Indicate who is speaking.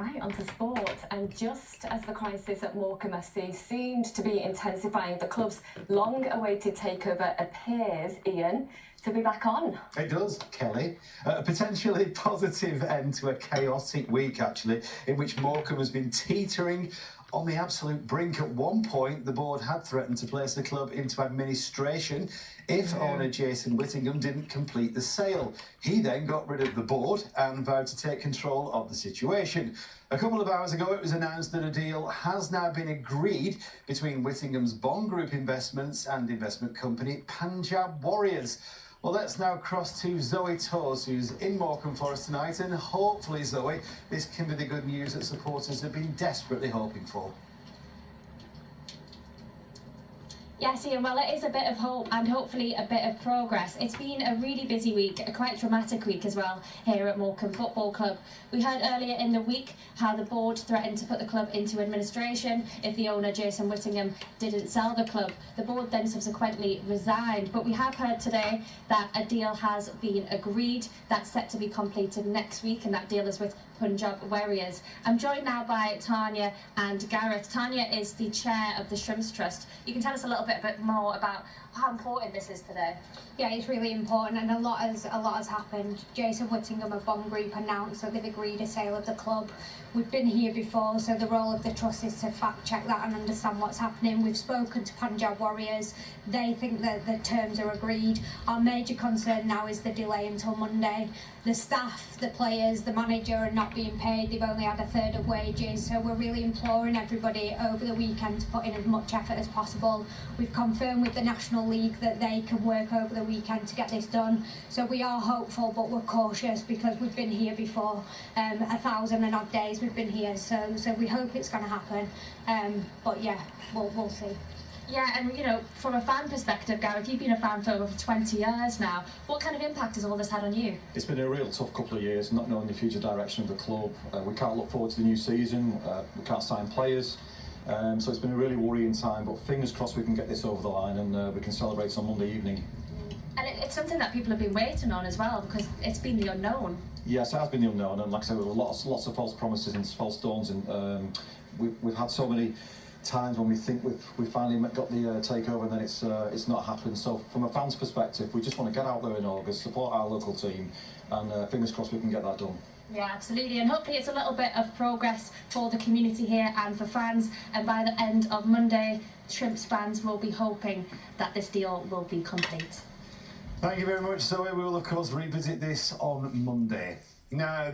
Speaker 1: Right, onto sport. And just as the crisis at Morecambe FC seemed to be intensifying, the club's long-awaited takeover appears, Ian, to be back on.
Speaker 2: It does, Kelly. A potentially positive end to a chaotic week, actually, in which Morecambe has been teetering on the absolute brink. At one point, the board had threatened to place the club into administration if owner Jason Whittingham didn't complete the sale. He then got rid of the board and vowed to take control of the situation. A couple of hours ago, it was announced that a deal has now been agreed between Whittingham's Bond Group Investments and investment company Punjab Warriors. Well, let's now cross to Zoe Toes, who's in Morecambe for us tonight, and hopefully, Zoe, this can be the good news that supporters have been desperately hoping for.
Speaker 3: Yes, Ian, well, it is a bit of hope and hopefully a bit of progress. It's been a really busy week, a quite dramatic week as well here at Morecambe Football Club. We heard earlier in the week how the board threatened to put the club into administration if the owner, Jason Whittingham, didn't sell the club. The board then subsequently resigned, but we have heard today that a deal has been agreed that's set to be completed next week, and that deal is with Punjab Warriors. I'm joined now by Tanya and Gareth. Tanya is the chair of the Shrimps Trust. You can tell us a little bit more about how important this is today.
Speaker 4: Yeah, it's really important, and a lot has happened. Jason Whittingham of Bond Group announced that they've agreed a sale of the club. We've been here before, so the role of the trust is to fact check that and understand what's happening. We've spoken to Punjab Warriors. They think that the terms are agreed. Our major concern now is the delay until Monday. The staff, the players, the manager are not being paid. They've only had a third of wages, so we're really imploring everybody over the weekend to put in as much effort as possible. We've confirmed with the National League that they can work over the weekend to get this done. So we are hopeful, but we're cautious because we've been here before. 1,000 and odd days we've been here, so we hope it's going to happen. But yeah, we'll see.
Speaker 3: Yeah, and you know, from a fan perspective, Gareth, you've been a fan for over 20 years now. What kind of impact has all this had on you?
Speaker 5: It's been a real tough couple of years, not knowing the future direction of the club. We can't look forward to the new season, we can't sign players. So it's been a really worrying time, but fingers crossed we can get this over the line and we can celebrate on Monday evening.
Speaker 3: And it's something that people have been waiting on as well, because it's been the unknown.
Speaker 5: Yes, it has been the unknown, and like I said, there were lots of false promises and false dawns, and we've had so many times when we think we finally got the takeover, and then it's not happened. So from a fan's perspective, we just want to get out there in August, support our local team, and fingers crossed we can get that done.
Speaker 3: Yeah, absolutely, and hopefully it's a little bit of progress for the community here and for fans, and by the end of Monday, Shrimps fans will be hoping that this deal will be complete.
Speaker 2: Thank you very much, Zoe. We will, of course, revisit this on Monday. Now,